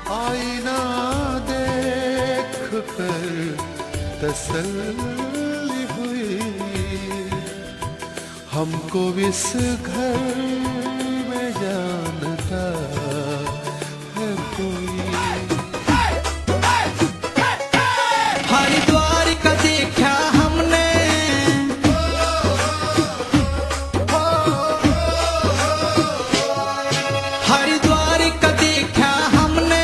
आईना देख कर तसल्ली हुई, हमको इस घर में जानता है कोई। हरिद्वार का देखा हमने, हरिद्वार का देखा हमने,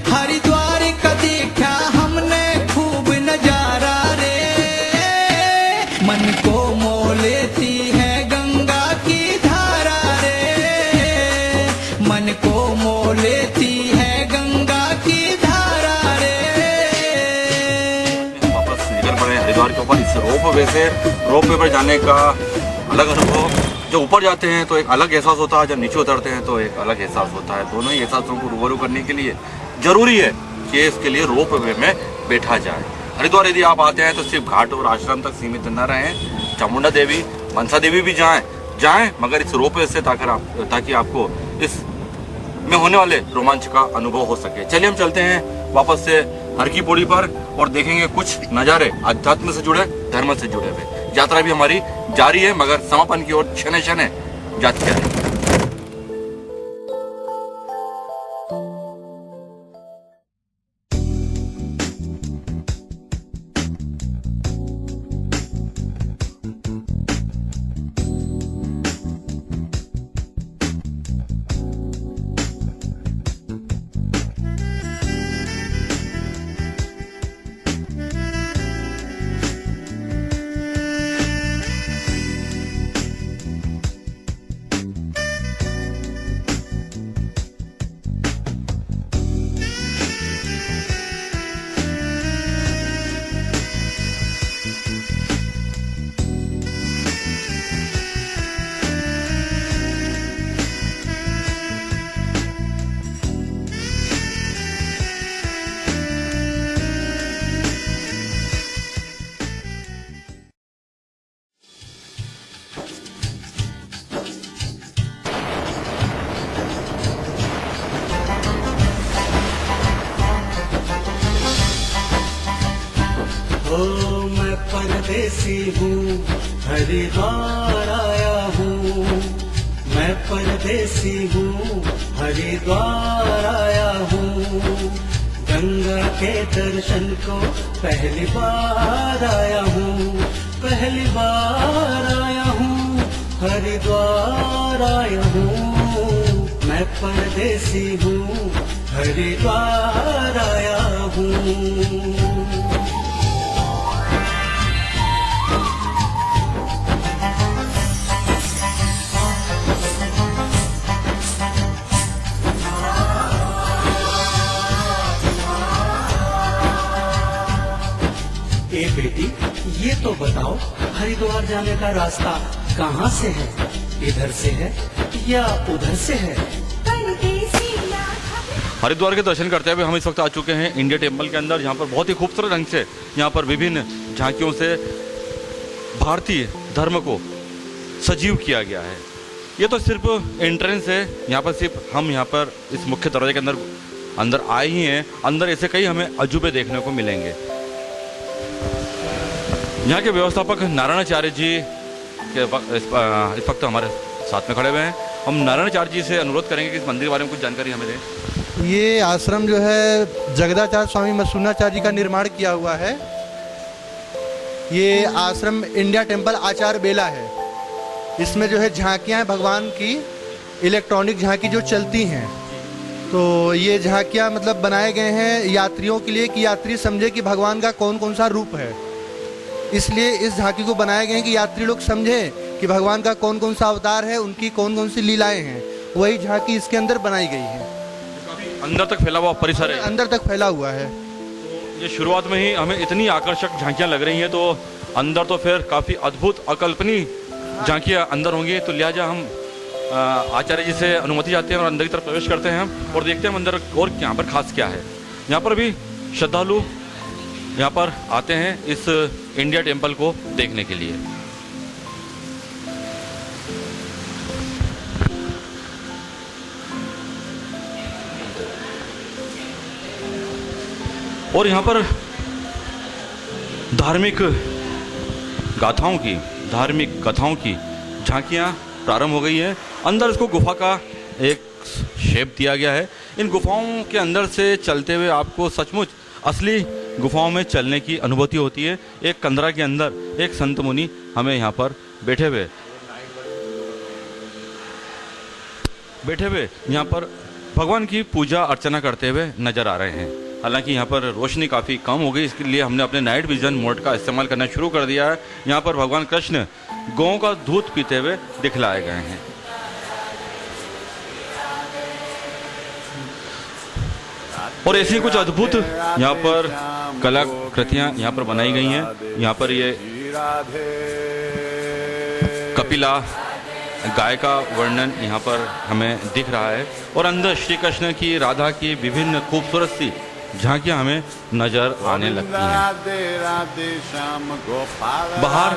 हरिद्वार का देखा हमने खूब नजारा रे। मन को मोह लेती है गंगा की धारा रे, मन को मोह लेती है गंगा की धारा रे। वापस निकल पड़े हरिद्वार के ऊपर। इस रोप वे पर जाने का अलग अनुभव, जब ऊपर जाते हैं तो एक अलग एहसास होता है, जब नीचे उतरते हैं तो एक अलग एहसास होता है। दोनों ही एहसासों को रूबरू करने के लिए जरूरी है कि इसके लिए रोप वे में बैठा जाए। हरिद्वार यदि आप आते हैं तो सिर्फ घाट और आश्रम तक सीमित न रहें, चामुंडा देवी, मनसा देवी भी जाएं, मगर इस रोप वे से ताकि आपको इस में होने वाले रोमांच का अनुभव हो सके। चलिए हम चलते हैं वापस से हर की पौड़ी पर और देखेंगे कुछ नज़ारे अध्यात्म से जुड़े, धर्म से जुड़े हुए। यात्रा भी हमारी जारी है, मगर समापन की ओर क्षणे क्षणे जाती है। मैं परदेसी हूँ, हरिद्वार आया हूँ। मैं परदेसी हूँ, हरिद्वार आया हूँ। गंगा के दर्शन को पहली बार आया हूँ, पहली बार आया हूँ, हरिद्वार आया हूँ। मैं परदेसी हूँ, हरिद्वार आया हूँ। ए बेटी, ये तो बताओ हरिद्वार जाने का रास्ता कहाँ से है? इधर से है या उधर से है? हरिद्वार के दर्शन करते हुए हम इस वक्त आ चुके हैं इंडिया टेम्पल के अंदर, जहाँ पर बहुत ही खूबसूरत ढंग से यहाँ पर विभिन्न झांकियों से भारतीय धर्म को सजीव किया गया है। ये तो सिर्फ एंट्रेंस है, यहाँ पर सिर्फ हम यहाँ पर इस मुख्य दरवाजे के अंदर आए ही हैं। अंदर ऐसे कई हमें अजूबे देखने को मिलेंगे। यहाँ के व्यवस्थापक नारायणाचार्य जी के इस वक्त हमारे साथ में खड़े हुए हैं। हम नारायणाचार्य जी से अनुरोध करेंगे कि इस मंदिर के बारे में कुछ जानकारी हमें दें। ये आश्रम जो है जगदाचार्य स्वामी मसूनाचार्य जी का निर्माण किया हुआ है। ये आश्रम इंडिया टेम्पल आचार बेला है। इसमें जो है झांकियाँ हैं भगवान की, इलेक्ट्रॉनिक झांकी जो चलती हैं। तो ये झांकियाँ मतलब बनाए गए हैं यात्रियों के लिए कि यात्री समझे कि भगवान का कौन कौन सा रूप है। इसलिए इस झांकी को बनाए गए हैं कि यात्री लोग समझें कि भगवान का कौन कौन सा अवतार है, उनकी कौन कौन सी लीलाएं हैं। वही झांकी इसके अंदर बनाई गई है। अंदर तक फैला हुआ परिसर है, अंदर तक फैला हुआ है। तो ये शुरुआत में ही हमें इतनी आकर्षक झांकियाँ लग रही हैं, तो अंदर तो फिर काफ़ी अद्भुत अकल्पनीय झांकियाँ अंदर होंगी। तो लिहाजा हम आचार्य जी से अनुमति चाहते हैं और अंदर की तरफ प्रवेश करते हैं और देखते हैं अंदर और यहाँ पर खास क्या है। यहाँ पर भी श्रद्धालु यहाँ पर आते हैं इस इंडिया टेम्पल को देखने के लिए। और यहाँ पर धार्मिक कथाओं की झांकियाँ प्रारंभ हो गई है। अंदर इसको गुफा का एक शेप दिया गया है। इन गुफाओं के अंदर से चलते हुए आपको सचमुच असली गुफाओं में चलने की अनुभूति होती है। एक कंदरा के अंदर एक संत मुनि हमें यहाँ पर बैठे हुए यहाँ पर भगवान की पूजा अर्चना करते हुए नजर आ रहे हैं। हालांकि यहाँ पर रोशनी काफ़ी कम हो गई, इसके लिए हमने अपने नाइट विजन मोड का इस्तेमाल करना शुरू कर दिया है। यहाँ पर भगवान कृष्ण गौं का दूध पीते हुए दिखलाए गए हैं। और ऐसी कुछ अद्भुत यहाँ पर कलाकृतियाँ यहाँ पर बनाई गई हैं। यहाँ पर ये कपिला गाय का वर्णन यहाँ पर हमें दिख रहा है और अंदर श्री कृष्ण की, राधा की विभिन्न खूबसूरत सी झांकियाँ हमें नजर आने लगती हैं। बाहर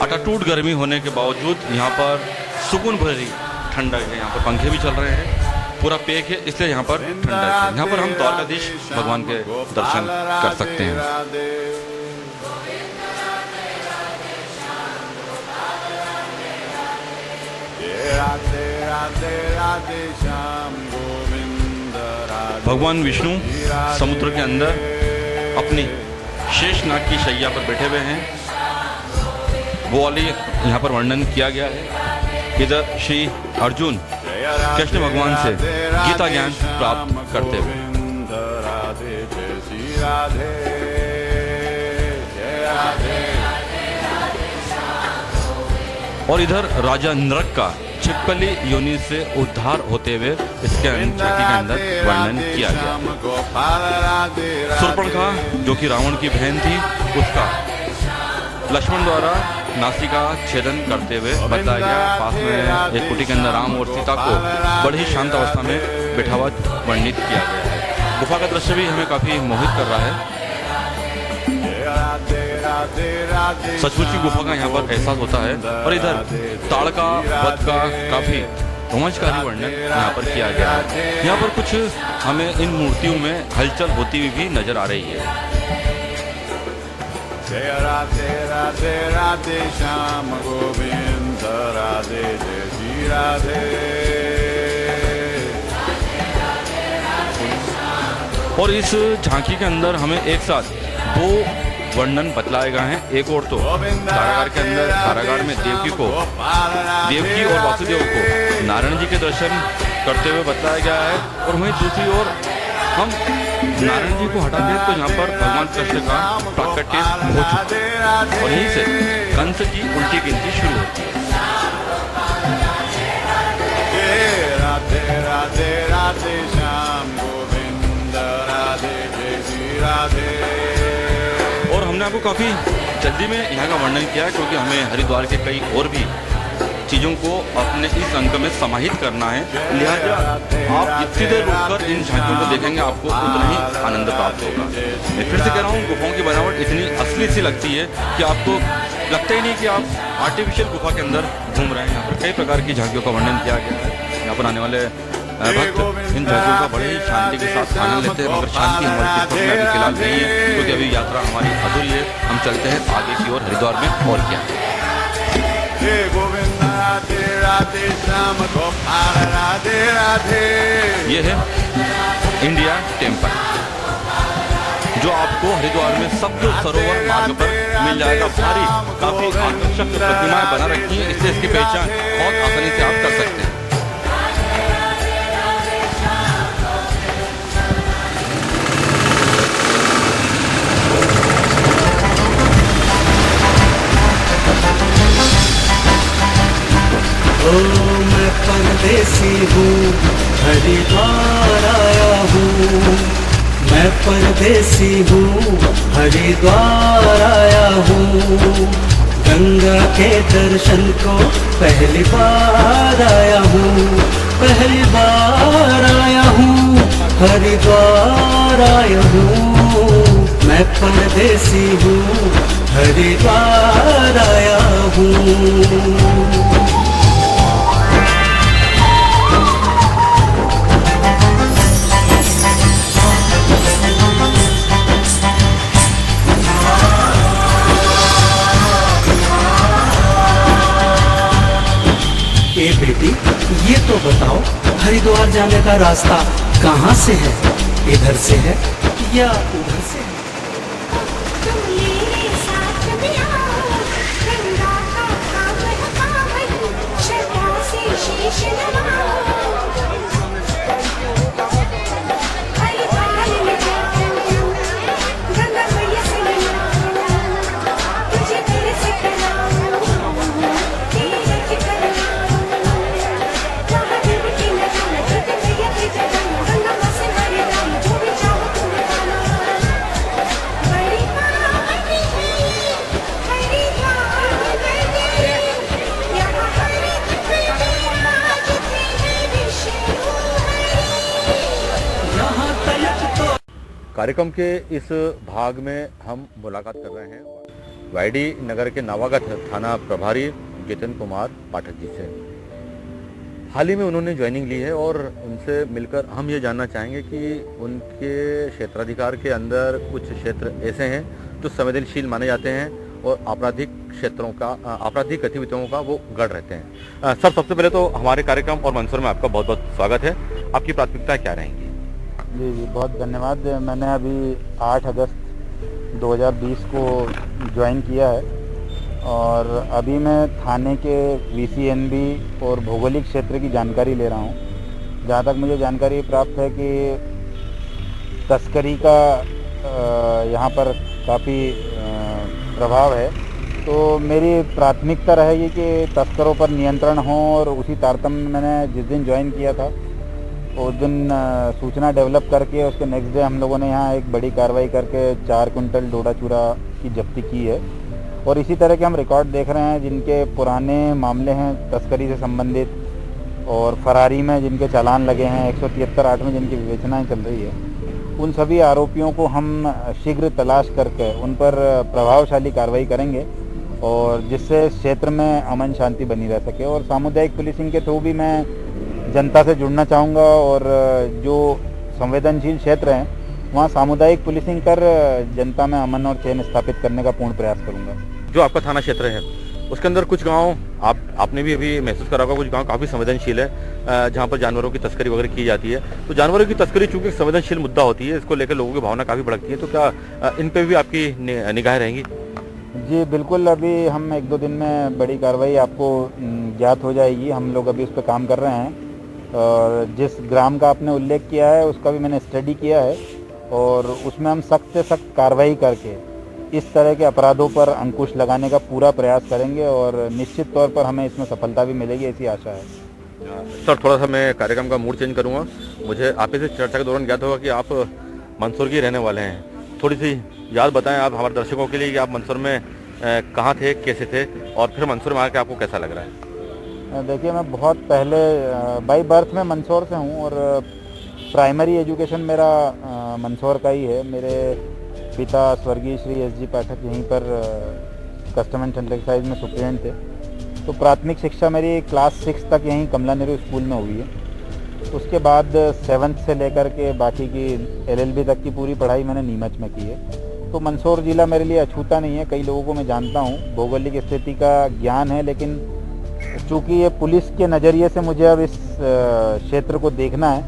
अटाटूट गर्मी होने के बावजूद यहाँ पर सुकून भरी ठंडक है। यहाँ पर पंखे भी चल रहे हैं, पूरा पैक है, इसलिए यहाँ पर ठंडक है। यहाँ पर हम द्वारकाधीश भगवान के दर्शन कर सकते हैं। भगवान विष्णु समुद्र के अंदर अपनी शेषनाग की शैया पर बैठे हुए हैं। वो वाली यहाँ पर वर्णन किया गया है। इधर श्री अर्जुन कृष्ण भगवान से गीता ज्ञान प्राप्त करते हुए, और इधर राजा नरक का छिपकली योनि से उद्धार होते हुए इसके झांकी के अंदर वर्णन किया गया। शूर्पणखा जो कि रावण की बहन थी, उसका लक्ष्मण द्वारा नासिका छेदन करते हुए बताया गया। पास में एक कुटी के अंदर राम और सीता को बड़ी ही शांत अवस्था में बैठा हुआ वर्णित किया गया है। गुफा का दृश्य भी हमें काफी मोहित कर रहा है। सचमुच की गुफा का यहाँ पर एहसास होता है। और इधर ताड़का वध का काफी रोमांचकारी वर्णन यहाँ पर किया गया है। यहाँ पर कुछ हमें इन मूर्तियों में हलचल होती हुई भी नजर आ रही है। राधे राधे राधे श्याम गोविंद राधे जय श्री राधे। और इस झांकी के अंदर हमें एक साथ दो वर्णन बतलाए गए हैं। एक और तो कारागार के अंदर, कारागार में देवकी और वासुदेव को नारायण जी के दर्शन करते हुए बताया गया है। और वहीं दूसरी ओर हम नारायण जी को हटा दें तो यहाँ पर भगवान कृष्ण का प्राकट्य हो चुका है और यहीं से कंस की उल्टी गिनती शुरू होती है। राधे राधे राधे श्याम गोविंद राधे जय श्री राधे। और हमने आपको काफ़ी जल्दी में यहाँ का वर्णन किया है क्योंकि हमें हरिद्वार के कई और भी चीज़ों को अपने इस अंक में समाहित करना है। लिहाजा आप जितनी देर रुककर इन झांकियों को देखेंगे आपको उतना ही आनंद प्राप्त होगा। मैं फिर से कह रहा हूँ, गुफाओं की बनावट इतनी असली सी लगती है कि आपको लगता ही नहीं कि आप आर्टिफिशियल गुफा के अंदर घूम रहे हैं। यहाँ पर कई प्रकार की झांकियों का वर्णन किया गया है। यहाँ पर आने वाले भक्त इन झांकियों का बड़े ही शांति के साथ आनंद लेते हैं, मगर शांति हमारी किस्मत में अभी फिलहाल नहीं है क्योंकि अभी यात्रा हमारी अधूरी है। हम चलते हैं आगे की ओर हरिद्वार में। और क्या गोविंद राधे राधे श्याम गोपाल राधे राधे। ये है इंडिया टेम्पल जो आपको हरिद्वार में सप्त सरोवर मार्ग पर मिल जाएगा। भारी काफी आकर्षक प्रतिमाएं बना रखी हैं, इससे इसकी पहचान बहुत आसानी से आप कर सकते हैं। मैं परदेसी हूँ, हरिद्वार आया हूँ। मैं परदेसी हूँ, हरिद्वार आया हूँ। गंगा के दर्शन को पहली बार आया हूँ, पहली बार आया हूँ, हरिद्वार आया हूँ। मैं परदेसी हूँ, हरिद्वार आया हूँ। हरिद्वार जाने का रास्ता कहाँ से है, इधर से है या उधर से है? तुम मेरे साथ में आओ, गंगा का कांवर कांवर, श्रद्धा से शीश नवाओ। हरिद्वार में जाओ, गंगा मैया से मिलाओ, तुझे तेरे से कराओ, तीरथ कराओ। महादेव की नगरी, तुझे मैया की जगह, गंगा माँ से हरिद्वार, जो भी चाहो तुम पाना। बड़ी पावनी है हरिद्वार नगरी, यहाँ हरित विराजते हैं विष्णु हरि। यहाँ तलक तो कार्यक्रम के इस भाग में हम मुलाकात कर रहे हैं वाईडी नगर के नवागत थाना प्रभारी जितिन कुमार पाठक जी से। हाल ही में उन्होंने ज्वाइनिंग ली है और उनसे मिलकर हम ये जानना चाहेंगे कि उनके क्षेत्राधिकार के अंदर कुछ क्षेत्र ऐसे हैं जो संवेदनशील माने जाते हैं और आपराधिक क्षेत्रों का आपराधिक गतिविधियों का वो गढ़ रहते हैं। सर, सबसे पहले तो हमारे कार्यक्रम और मंसूर में आपका बहुत बहुत स्वागत है। आपकी प्राथमिकताएं क्या रहेंगी? जी, बहुत धन्यवाद। मैंने अभी 8 अगस्त 2020 को ज्वाइन किया है और अभी मैं थाने के VCNB और भौगोलिक क्षेत्र की जानकारी ले रहा हूँ। जहाँ तक मुझे जानकारी प्राप्त है कि तस्करी का यहाँ पर काफ़ी प्रभाव है, तो मेरी प्राथमिकता रहेगी कि तस्करों पर नियंत्रण हो। और उसी तारतम्य में मैंने जिस दिन ज्वाइन किया था उस दिन सूचना डेवलप करके उसके नेक्स्ट डे हम लोगों ने यहाँ एक बड़ी कार्रवाई करके 4 कुंटल डोडा चूरा की जब्ती की है। और इसी तरह के हम रिकॉर्ड देख रहे हैं जिनके पुराने मामले हैं तस्करी से संबंधित और फरारी में जिनके चालान लगे हैं, 173(8) में जिनकी विवेचनाएं चल रही है, उन सभी आरोपियों को हम शीघ्र तलाश करके उन पर प्रभावशाली कार्रवाई करेंगे और जिससे क्षेत्र में अमन शांति बनी रह सके। और सामुदायिक पुलिसिंग के थ्रू भी मैं जनता से जुड़ना चाहूँगा और जो संवेदनशील क्षेत्र हैं वहाँ सामुदायिक पुलिसिंग कर जनता में अमन और चैन स्थापित करने का पूर्ण प्रयास करूँगा। जो आपका थाना क्षेत्र है उसके अंदर कुछ गांव आपने भी अभी महसूस करा होगा, कुछ गांव काफ़ी संवेदनशील है जहां पर जानवरों की तस्करी वगैरह की जाती है। तो जानवरों की तस्करी चूंकि एक संवेदनशील मुद्दा होती है, इसको लेकर लोगों की भावना काफ़ी भड़कती है, तो क्या इन पे भी आपकी निगाहें रहेंगी? जी बिल्कुल, अभी हम 1-2 दिन में बड़ी कार्रवाई आपको ज्ञात हो जाएगी। हम लोग अभी उस पर काम कर रहे हैं और जिस ग्राम का आपने उल्लेख किया है उसका भी मैंने स्टडी किया है और उसमें हम सख्त से सख्त कार्रवाई करके इस तरह के अपराधों पर अंकुश लगाने का पूरा प्रयास करेंगे और निश्चित तौर पर हमें इसमें सफलता भी मिलेगी, ऐसी आशा है। सर, थोड़ा सा मैं कार्यक्रम का मूड चेंज करूँगा। मुझे आप से चर्चा के दौरान ज्ञात होगा कि आप मंदसौर के रहने वाले हैं। थोड़ी सी याद बताएं आप हमारे दर्शकों के लिए कि आप मंदसौर में कहाँ थे, कैसे थे और फिर मंदसौर में आकर आपको कैसा लग रहा है? देखिए, मैं बहुत पहले बाई बर्थ में मंदसौर से हूँ और प्राइमरी एजुकेशन मेरा मंदसौर का ही है। मेरे पिता स्वर्गीय श्री SG पाठक यहीं पर कस्टम एंड सेंट्रल एक्साइज में सुप्रिटेंडेंट थे। तो प्राथमिक शिक्षा मेरी क्लास 6 तक यहीं कमला नेहरू स्कूल में हुई है। उसके बाद 7th से लेकर के बाकी की LLB तक की पूरी पढ़ाई मैंने नीमच में की है। तो मंदसौर ज़िला मेरे लिए अछूता नहीं है, कई लोगों को मैं जानता हूँ, भौगोलिक स्थिति का ज्ञान है, लेकिन चूँकि ये पुलिस के नज़रिए से मुझे अब इस क्षेत्र को देखना है,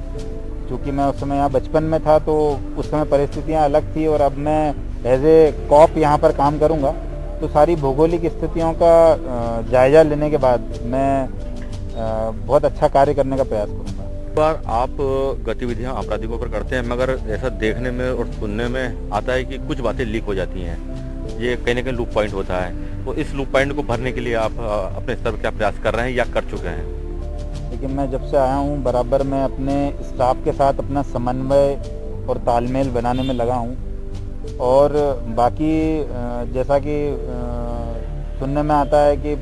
चूँकि मैं उस समय यहाँ बचपन में था तो उस समय परिस्थितियाँ अलग थी और अब मैं एज ए कॉप यहाँ पर काम करूँगा, तो सारी भौगोलिक स्थितियों का जायजा लेने के बाद मैं बहुत अच्छा कार्य करने का प्रयास करूँगा। बार आप गतिविधियां आपराधिकों पर करते हैं, मगर ऐसा देखने में और सुनने में आता है कि कुछ बातें लीक हो जाती हैं, ये कहीं ना कहीं लूप पॉइंट होता है। तो इस लूप पॉइंट को भरने के लिए आप अपने स्तर पर क्या प्रयास कर रहे हैं या कर चुके हैं? लेकिन मैं जब से आया हूँ बराबर मैं अपने स्टाफ के साथ अपना समन्वय और तालमेल बनाने में लगा हूँ और बाकी जैसा कि सुनने में आता है कि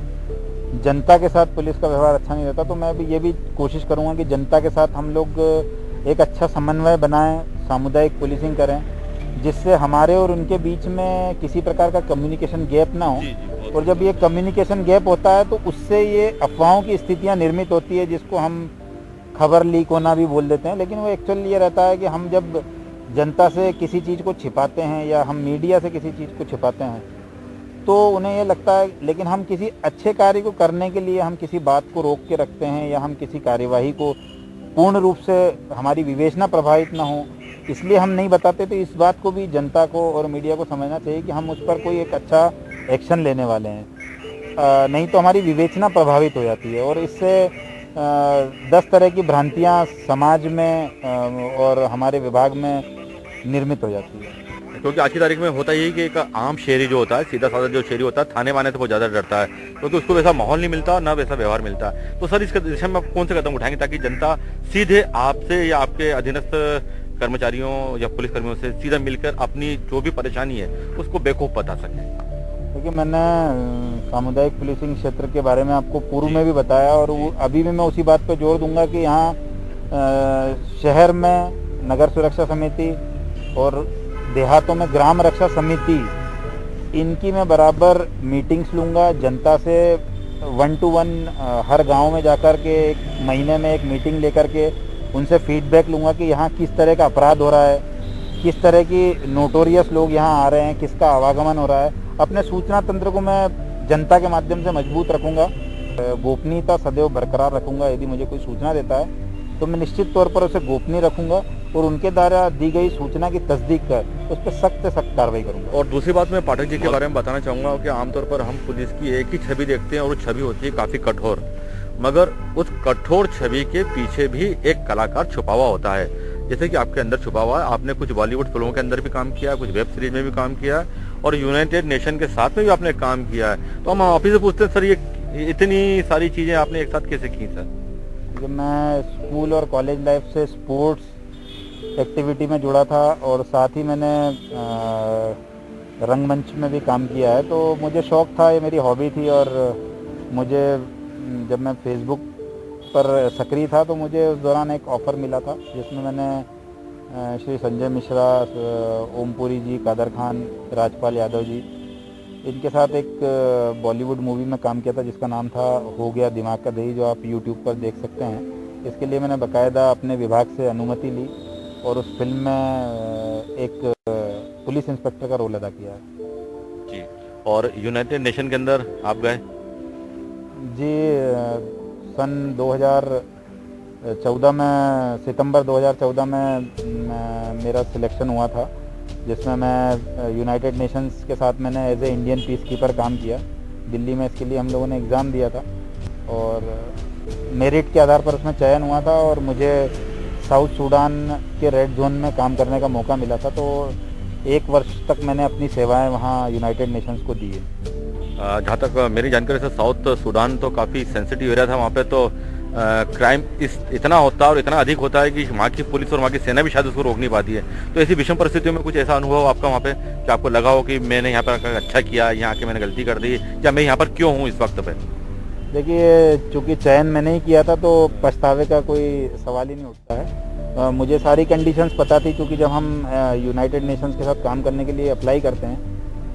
जनता के साथ पुलिस का व्यवहार अच्छा नहीं रहता, तो मैं भी ये भी कोशिश करूँगा कि जनता के साथ हम लोग एक अच्छा समन्वय बनाएं, सामुदायिक पुलिसिंग करें, जिससे हमारे और उनके बीच में किसी प्रकार का कम्युनिकेशन गैप ना हो। और जब ये कम्युनिकेशन गैप होता है तो उससे ये अफवाहों की स्थितियां निर्मित होती है, जिसको हम खबर लीक होना भी बोल देते हैं। लेकिन वो एक्चुअल ये रहता है कि हम जब जनता से किसी चीज़ को छिपाते हैं या हम मीडिया से किसी चीज़ को छिपाते हैं तो उन्हें ये लगता है, लेकिन हम किसी अच्छे कार्य को करने के लिए हम किसी बात को रोक के रखते हैं या हम किसी कार्यवाही को पूर्ण रूप से हमारी विवेचना प्रभावित ना हो, इसलिए हम नहीं बताते। तो इस बात को भी जनता को और मीडिया को समझना चाहिए कि हम उस पर कोई एक अच्छा एक्शन लेने वाले हैं, नहीं तो हमारी विवेचना प्रभावित हो जाती है और इससे 10 तरह की भ्रांतियां समाज में और हमारे विभाग में निर्मित हो जाती है। क्योंकि आज की तारीख में होता यही कि एक आम शहरी जो होता है, सीधा साधा जो शहरी होता है, थाने वाने से बहुत ज़्यादा डरता है, क्योंकि उसको वैसा माहौल नहीं मिलता और ना वैसा व्यवहार मिलता है। तो सर, इस दिशा में आप कौन से कदम उठाएंगे ताकि जनता सीधे आपसे या आपके अधीनस्थ कर्मचारियों या पुलिसकर्मियों से सीधा मिलकर अपनी जो भी परेशानी है उसको बेखौफ बता सके? देखिए, मैंने सामुदायिक पुलिसिंग क्षेत्र के बारे में आपको पूर्व में भी बताया और अभी भी मैं उसी बात पर जोर दूंगा कि यहाँ शहर में नगर सुरक्षा समिति और देहातों में ग्राम रक्षा समिति, इनकी मैं बराबर मीटिंग्स लूँगा। जनता से 1 to 1 हर गांव में जाकर के एक महीने में एक मीटिंग लेकर के उनसे फीडबैक लूँगा कि यहाँ किस तरह का अपराध हो रहा है, किस तरह की नोटोरियस लोग यहाँ आ रहे हैं, किसका आवागमन हो रहा है। अपने सूचना तंत्र को मैं जनता के माध्यम से मजबूत रखूँगा, गोपनीयता सदैव बरकरार रखूँगा। यदि मुझे कोई सूचना देता है तो मैं निश्चित तौर पर उसे गोपनीय रखूँगा और उनके द्वारा दी गई सूचना की तस्दीक कर उस पर सख्त से सख्त कार्रवाई करूँगा। और दूसरी बात मैं पाठक जी के बारे में बताना चाहूँगा कि आमतौर पर हम पुलिस की एक ही छवि देखते हैं और वो छवि होती है काफ़ी कठोर, मगर उस कठोर छवि के पीछे भी एक कलाकार छुपा हुआ होता है, जैसे कि आपके अंदर छुपा हुआ है। आपने कुछ बॉलीवुड फिल्मों के अंदर भी काम किया, कुछ वेब सीरीज में भी काम किया और यूनाइटेड नेशन के साथ में भी आपने काम किया है। तो हम आप ही से पूछते हैं, सर, ये इतनी सारी चीज़ें आपने एक साथ कैसे की सर? जब मैं स्कूल और कॉलेज लाइफ से स्पोर्ट्स एक्टिविटी में जुड़ा था और साथ ही मैंने रंगमंच में भी काम किया है, तो मुझे शौक़ था, ये मेरी हॉबी थी। और मुझे जब मैं फेसबुक पर सक्रिय था तो मुझे उस दौरान एक ऑफ़र मिला था जिसमें मैंने श्री संजय मिश्रा, ओमपुरी जी, कादर खान, राजपाल यादव जी, इनके साथ एक बॉलीवुड मूवी में काम किया था जिसका नाम था हो गया दिमाग का दही, जो आप यूट्यूब पर देख सकते हैं। इसके लिए मैंने बाकायदा अपने विभाग से अनुमति ली और उस फिल्म में एक पुलिस इंस्पेक्टर का रोल अदा किया है जी। और यूनाइटेड नेशन के अंदर आप गए? जी, सन 2014 में, सितंबर 2014 में मेरा सिलेक्शन हुआ था, जिसमें मैं यूनाइटेड नेशंस के साथ मैंने as a Indian peacekeeper काम किया दिल्ली में। इसके लिए हम लोगों ने एग्ज़ाम दिया था और मेरिट के आधार पर उसमें चयन हुआ था और मुझे साउथ सूडान के रेड जोन में काम करने का मौका मिला था। तो 1 वर्ष तक मैंने अपनी सेवाएं वहाँ यूनाइटेड नेशंस को दी है। जहाँ तक मेरी जानकारी से साउथ सूडान तो काफ़ी सेंसिटिव एरिया था, वहाँ पे तो क्राइम इतना होता है और इतना अधिक होता है कि वहाँ की पुलिस और वहाँ की सेना भी शायद उसको रोक नहीं पाती है। तो ऐसी विषम परिस्थितियों में कुछ ऐसा अनुभव आपका वहाँ पे कि आपको लगा हो कि मैंने यहाँ पर अच्छा किया, यहाँ आके मैंने गलती कर दी, या मैं यहाँ पर क्यों हूँ इस वक्त पे? देखिए, चूँकि चयन मैंने ही किया था तो पछतावे का कोई सवाल ही नहीं उठता है। मुझे सारी कंडीशंस पता थी, क्योंकि जब हम यूनाइटेड नेशंस के साथ काम करने के लिए अप्लाई करते हैं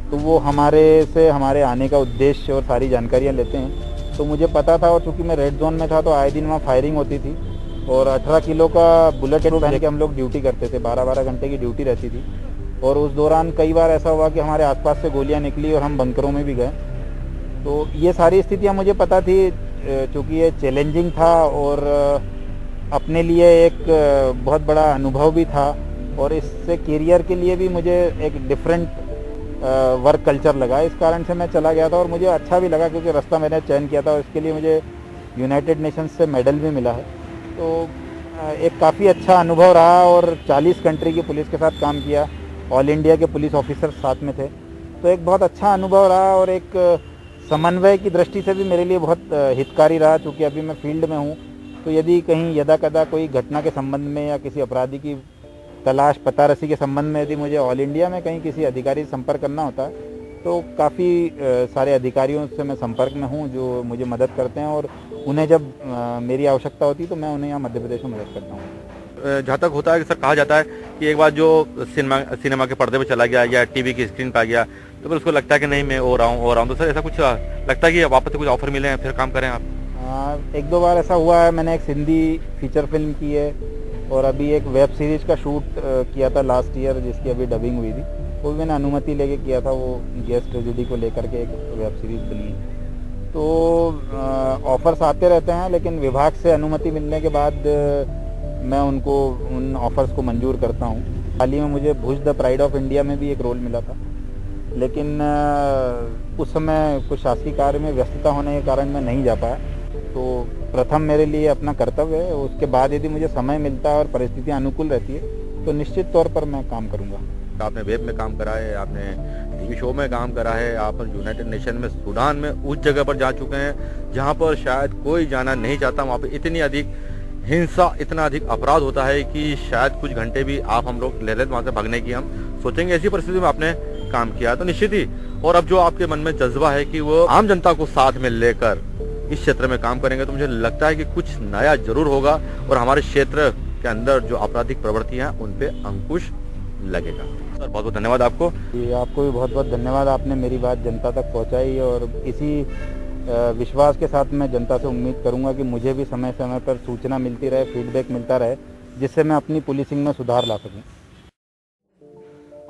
तो वो हमारे आने का उद्देश्य और सारी जानकारियाँ लेते हैं। तो मुझे पता था, और चूँकि मैं रेड जोन में था तो आए दिन वहाँ फायरिंग होती थी और 18 किलो का बुलेट प्रूफ पहन के हम लोग ड्यूटी करते थे। 12-12 घंटे की ड्यूटी रहती थी और उस दौरान कई बार ऐसा हुआ कि हमारे आसपास से गोलियां निकली और हम बंकरों में भी गए। तो ये सारी स्थितियां मुझे पता थी। चूँकि ये चैलेंजिंग था और अपने लिए एक बहुत बड़ा अनुभव भी था और इससे करियर के लिए भी मुझे एक डिफरेंट वर्क कल्चर लगा। इस कारण से मैं चला गया था और मुझे अच्छा भी लगा, क्योंकि रास्ता मैंने चयन किया था और इसके लिए मुझे यूनाइटेड नेशंस से मेडल भी मिला है। तो एक काफ़ी अच्छा अनुभव रहा और 40 कंट्री की पुलिस के साथ काम किया, ऑल इंडिया के पुलिस ऑफिसर साथ में थे। तो एक बहुत अच्छा अनुभव रहा और एक समन्वय की दृष्टि से भी मेरे लिए बहुत हितकारी रहा। चूँकि अभी मैं फील्ड में हूँ, तो यदि कहीं यदा कदा कोई घटना के संबंध में या किसी अपराधी की तलाश पतारसी के संबंध में यदि मुझे ऑल इंडिया में कहीं किसी अधिकारी से संपर्क करना होता है तो काफ़ी सारे अधिकारियों से मैं संपर्क में हूँ जो मुझे मदद करते हैं और उन्हें जब मेरी आवश्यकता होती है तो मैं उन्हें यहाँ मध्य प्रदेश में मदद करता हूँ। जहाँ तक होता है कि सर, कहा जाता है कि एक बार जो सिनेमा के पर्दे पे चला गया या टीवी की स्क्रीन पे आ गया तो फिर उसको लगता है कि नहीं मैं हो रहा हूँ। तो सर, ऐसा कुछ लगता है कि वापस से कुछ ऑफर मिले हैं फिर काम करें आप? 1-2 बार ऐसा हुआ है। मैंने एक हिंदी फीचर फिल्म की है और अभी एक वेब सीरीज का शूट किया था लास्ट ईयर, जिसकी अभी डबिंग हुई थी। वो भी मैंने अनुमति लेके किया था। वो गैस ट्रेजेडी को लेकर के एक वेब सीरीज बनी है। तो ऑफर्स आते रहते हैं, लेकिन विभाग से अनुमति मिलने के बाद मैं उनको उन ऑफ़र्स को मंजूर करता हूँ। हाल ही में मुझे भुज द प्राइड ऑफ इंडिया में भी एक रोल मिला था, लेकिन उस समय कुछ शासकीय कार्य में व्यस्तता होने के कारण मैं नहीं जा पाया। तो प्रथम मेरे लिए अपना कर्तव्य है, उसके बाद यदि मुझे समय मिलता है और परिस्थितियाँ अनुकूल रहती है तो निश्चित तौर पर मैं काम करूँगा। आपने वेब में काम करा है, आपने टीवी शो में काम करा है, आप यूनाइटेड नेशन में सूडान में उस जगह पर जा चुके हैं जहां पर शायद कोई जाना नहीं चाहता। वहां पे इतनी अधिक हिंसा, इतना अधिक अपराध होता है कि शायद कुछ घंटे भी आप हम लोग ले लेते वहां से भागने की हम सोचेंगे। ऐसी परिस्थिति में आपने काम किया तो निश्चित ही, और अब जो आपके मन में जज्बा है कि वो आम जनता को साथ में लेकर इस क्षेत्र में काम करेंगे, तो मुझे लगता है कि कुछ नया जरूर होगा और हमारे क्षेत्र के अंदर जो आपराधिक प्रवृत्तियां हैं उन पे अंकुश लगेगा। सर बहुत बहुत धन्यवाद आपको। आपको भी बहुत बहुत धन्यवाद, आपने मेरी बात जनता तक पहुंचाई और इसी विश्वास के साथ मैं जनता से उम्मीद करूंगा कि मुझे भी समय समय पर सूचना मिलती रहे, फीडबैक मिलता रहे, जिससे मैं अपनी पुलिसिंग में सुधार ला सकूं।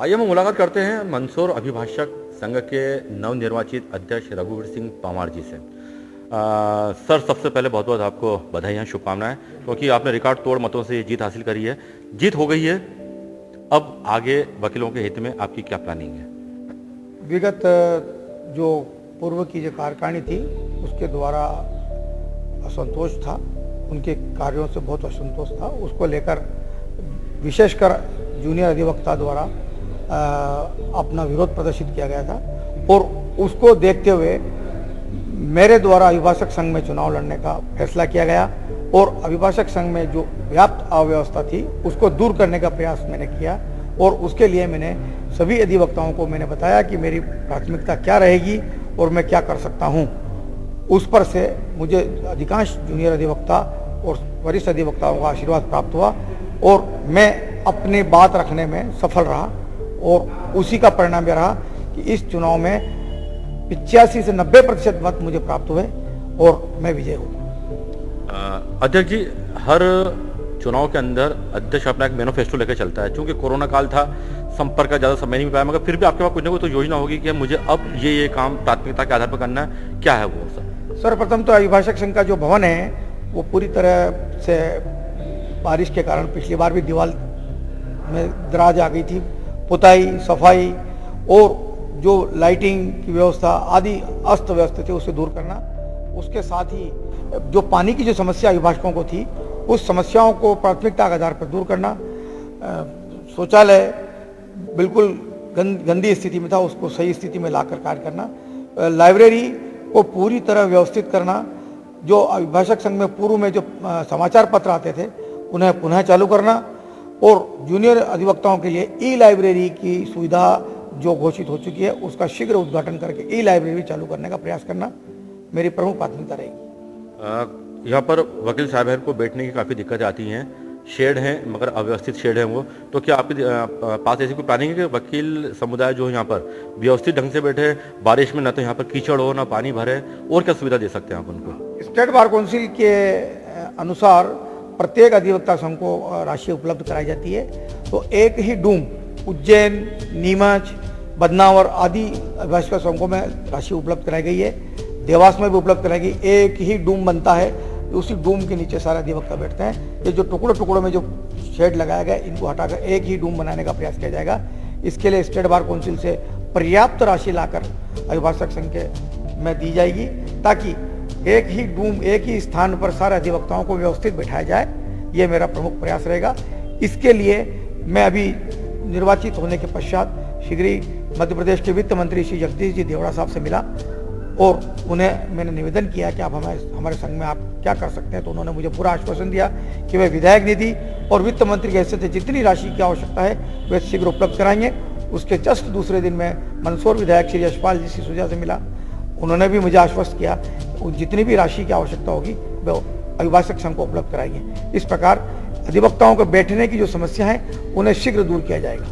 आइए हम मुलाकात करते हैं मंदसौर अभिभाषक संघ के नवनिर्वाचित अध्यक्ष रघुवीर सिंह पंवार जी से। सर सबसे पहले बहुत बहुत आपको बधाई, शुभकामनाएं, क्योंकि आपने रिकॉर्ड तोड़ मतों से ये जीत हासिल करी है। जीत हो गई है, अब आगे वकीलों के हित में आपकी क्या प्लानिंग है? विगत जो पूर्व की जो कार्यकारिणी थी उसके द्वारा असंतोष था, उनके कार्यों से बहुत असंतोष था, उसको लेकर विशेषकर जूनियर अधिवक्ता द्वारा अपना विरोध प्रदर्शित किया गया था और उसको देखते हुए मेरे द्वारा अभिभाषक संघ में चुनाव लड़ने का फैसला किया गया और अभिभाषक संघ में जो व्याप्त अव्यवस्था थी उसको दूर करने का प्रयास मैंने किया और उसके लिए मैंने सभी अधिवक्ताओं को मैंने बताया कि मेरी प्राथमिकता क्या रहेगी और मैं क्या कर सकता हूं। उस पर से मुझे अधिकांश जूनियर अधिवक्ता और वरिष्ठ अधिवक्ताओं का आशीर्वाद प्राप्त हुआ और मैं अपनी बात रखने में सफल रहा और उसी का परिणाम यह रहा कि इस चुनाव में 85 से 90% मत मुझे प्राप्त हुए और मैं विजय हूँ। अध्यक्ष जी, हर चुनाव के अंदर अध्यक्ष अपना एक मैनिफेस्टो लेकर चलता है। चूंकि कोरोना काल था, संपर्क का ज़्यादा समय नहीं पाया, मगर फिर भी आपके पास कुछ ना कुछ तो योजना होगी कि मुझे अब ये काम प्राथमिकता के आधार पर करना है। क्या है वो सर? सर्वप्रथम तो अभिभाषक संघ का जो भवन है वो पूरी तरह से बारिश के कारण पिछली बार भी दीवार में दराज आ गई थी। पुताई, सफाई और जो लाइटिंग की व्यवस्था आदि अस्त व्यस्त थे उसे दूर करना, उसके साथ ही जो पानी की जो समस्या अभिभाषकों को थी उस समस्याओं को प्राथमिकता के आधार पर दूर करना, शौचालय बिल्कुल गंदी स्थिति में था उसको सही स्थिति में लाकर कार्य करना, लाइब्रेरी को पूरी तरह व्यवस्थित करना, जो अभिभाषक संघ में पूर्व में जो समाचार पत्र आते थे उन्हें पुनः चालू करना और जूनियर अधिवक्ताओं के लिए ई लाइब्रेरी की सुविधा जो घोषित हो चुकी है उसका शीघ्र उद्घाटन करके ई लाइब्रेरी चालू करने का प्रयास करना मेरी प्रमुख प्राथमिकता रहेगी। यहाँ पर वकील साहब को बैठने की काफ़ी दिक्कतें आती हैं, शेड हैं मगर अव्यवस्थित शेड हैं वो, तो क्या आपके पास ऐसी कोई प्लानिंग है कि वकील समुदाय जो यहाँ पर व्यवस्थित ढंग से बैठे, बारिश में न तो यहाँ पर कीचड़ हो, ना पानी भरे, और क्या सुविधा दे सकते हैं आप उनको? स्टेट बार काउंसिल के अनुसार प्रत्येक अधिवक्ता संघ को राशि उपलब्ध कराई जाती है, तो एक ही डूम उज्जैन, नीमच, बदनावर आदि अभिभाषक संघों में राशि उपलब्ध कराई गई है, देवास में भी उपलब्ध कराई गई। एक ही डूम बनता है, उसी डूम के नीचे सारे अधिवक्ता बैठते हैं। ये जो टुकड़ों टुकड़ों में जो शेड लगाया गया इनको हटाकर एक ही डूम बनाने का प्रयास किया जाएगा। इसके लिए स्टेट बार काउंसिल से पर्याप्त राशि लाकर अभिभाषक संघ के में दी जाएगी ताकि एक ही डूम एक ही स्थान पर सारे अधिवक्ताओं को व्यवस्थित बैठाया जाए। ये मेरा प्रमुख प्रयास रहेगा। इसके लिए मैं अभी निर्वाचित होने के पश्चात शीघ्र ही मध्य प्रदेश के वित्त मंत्री श्री जगदीश जी देवड़ा साहब से मिला और उन्हें मैंने निवेदन किया कि आप हमारे संघ में आप क्या कर सकते हैं, तो उन्होंने मुझे पूरा आश्वासन दिया कि वे विधायक निधि और वित्त मंत्री की हैसियत से जितनी राशि की आवश्यकता है वे शीघ्र उपलब्ध कराएंगे। उसके जस्ट दूसरे दिन में मंदसौर विधायक श्री यशपाल जी सिसोदिया से मिला, उन्होंने भी मुझे आश्वस्त किया जितनी भी राशि की आवश्यकता होगी वे अभिभाषक संघ को उपलब्ध कराएंगे। इस प्रकार अधिवक्ताओं को बैठने की जो समस्या है उन्हें शीघ्र दूर किया जाएगा।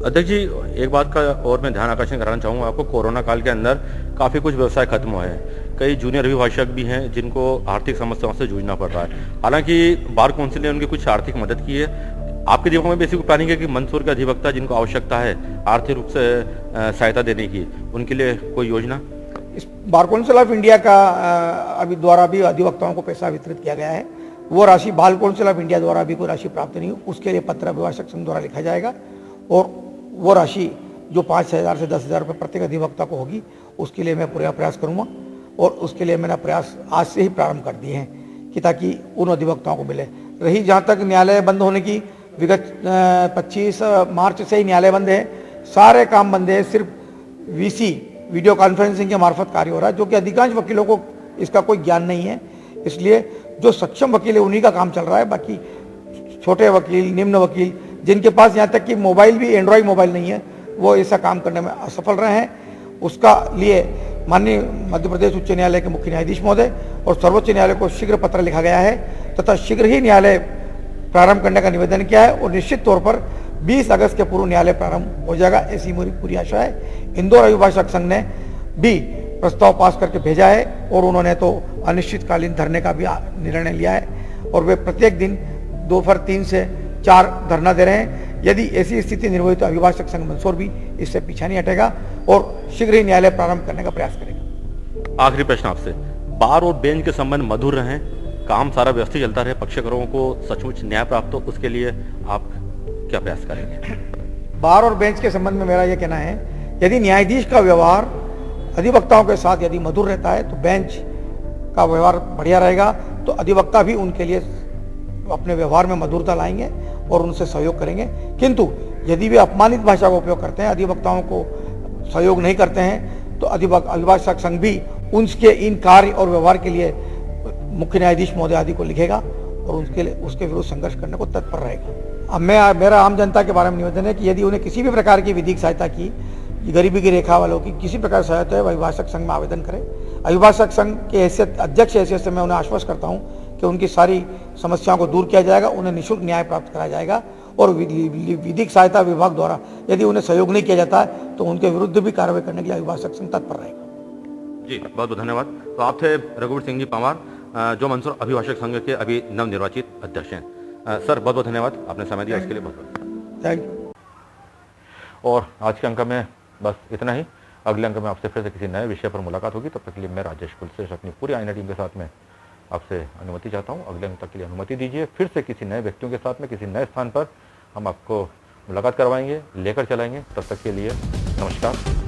अध्यक्ष जी, एक बात का और मैं ध्यान आकर्षण कराना चाहूँगा आपको, कोरोना काल के अंदर काफ़ी कुछ व्यवसाय खत्म हुए हैं, कई जूनियर अभिभाषक भी हैं जिनको आर्थिक समस्याओं से जूझना पड़ रहा है। हालांकि बार काउंसिल ने उनकी कुछ आर्थिक मदद की है। आपके दिमाग में भी ऐसी प्लानिंग है कि मंदसौर के अधिवक्ता जिनको आवश्यकता है आर्थिक रूप से सहायता देने की, उनके लिए कोई योजना? इस बार काउंसिल ऑफ इंडिया का अभी द्वारा भी अधिवक्ताओं को पैसा वितरित किया गया है। वो राशि बाल काउंसिल ऑफ इंडिया द्वारा भी कोई राशि प्राप्त नहीं हो, उसके लिए पत्र अभिभाषक संघ द्वारा लिखा जाएगा और वो राशि जो 5,000 से 10,000 रुपये प्रत्येक अधिवक्ता को होगी, उसके लिए मैं पूरा प्रयास करूँगा और उसके लिए मैंने प्रयास आज से ही प्रारंभ कर दिए हैं कि ताकि उन अधिवक्ताओं को मिले। रही जहाँ तक न्यायालय बंद होने की, विगत 25 मार्च से ही न्यायालय बंद है, सारे काम बंद है, सिर्फ वीसी वीडियो कॉन्फ्रेंसिंग के मार्फत कार्य हो रहा है, जो कि अधिकांश वकीलों को इसका कोई ज्ञान नहीं है। इसलिए जो सक्षम वकील है उन्हीं का काम चल रहा है, बाकी छोटे वकील, निम्न वकील, जिनके पास यहाँ तक कि मोबाइल भी एंड्रॉयड मोबाइल नहीं है, वो ऐसा काम करने में असफल रहे हैं। उसका लिए माननीय मध्य प्रदेश उच्च न्यायालय के मुख्य न्यायाधीश महोदय और सर्वोच्च न्यायालय को शीघ्र पत्र लिखा गया है तथा शीघ्र ही न्यायालय प्रारंभ करने का निवेदन किया है और निश्चित तौर पर 20 अगस्त के पूर्व न्यायालय प्रारंभ हो जाएगा, ऐसी मेरी पूरी आशा है। इंदौर अभिभाषक संघ ने भी प्रस्ताव पास करके भेजा है और उन्होंने तो अनिश्चितकालीन धरने का भी निर्णय लिया है और वे प्रत्येक दिन दोपहर 3 से 4 धरना दे रहे हैं। यदि ऐसी स्थिति निर्भय तो अभिभाषक संघ मंदसौर भी इससे पीछा नहीं हटेगा और शीघ्र ही न्यायालय प्रारंभ करने का प्रयास करेगा। आखिरी प्रश्न आपसे, बार और बेंच के संबंध मधुर रहें, काम सारा व्यवस्थित चलता रहे, पक्षकारों को सचमुच न्याय प्राप्त हो, उसके लिए आप क्या प्रयास करेंगे? बार और बेंच के संबंध में मेरा यह कहना है, यदि न्यायाधीश का व्यवहार अधिवक्ताओं के साथ यदि मधुर रहता है तो बेंच का व्यवहार बढ़िया रहेगा, तो अधिवक्ता भी उनके लिए अपने व्यवहार में मधुरता लाएंगे और उनसे सहयोग करेंगे। किंतु यदि वे अपमानित भाषा का उपयोग करते हैं, अधिवक्ताओं को सहयोग नहीं करते हैं, तो अभिभाषक संघ भी उनके इन कार्य और व्यवहार के लिए मुख्य न्यायाधीश महोदय आदि को लिखेगा और उसके विरुद्ध संघर्ष करने को तत्पर रहेगा। अब मेरा आम जनता के बारे में निवेदन है कि यदि उन्हें किसी भी प्रकार की विधिक सहायता की, गरीबी की रेखा वालों की किसी प्रकार सहायता है, वह अभिभाषक संघ में आवेदन करें। अभिभाषक संघ के हैसियत, अध्यक्ष हैसियत से मैं उन्हें आश्वस्त करता हूँ कि उनकी सारी समस्याओं को दूर किया जाएगा, उन्हें निःशुल्क न्याय प्राप्त कराया जाएगा और विधिक सहायता विभाग द्वारा यदि उन्हें सहयोग नहीं किया जाता है तो उनके विरुद्ध भी कार्रवाई करने के लिए अभिभाषक संघ तत्पर रहेगा। जी बहुत बहुत धन्यवाद। तो आप थे रघुवीर सिंह जी पंवार, जो मंदसौर अभिभाषक संघ के अभी नवनिर्वाचित अध्यक्ष हैं। सर बहुत बहुत धन्यवाद, आपने समय दिया इसके लिए बहुत बहुत थैंक यू। और आज के अंक में बस इतना ही। अगले अंक में आपसे फिर से किसी नए विषय पर मुलाकात होगी। तब तक के लिए मैं राजेश कुलश्रेष्ठ अपनी पूरी आईना टीम के साथ में आपसे अनुमति चाहता हूं। अगले अंक तक के लिए अनुमति दीजिए। फिर से किसी नए व्यक्तियों के साथ में किसी नए स्थान पर हम आपको मुलाकात करवाएंगे, लेकर चलाएंगे। तब तक के लिए नमस्कार।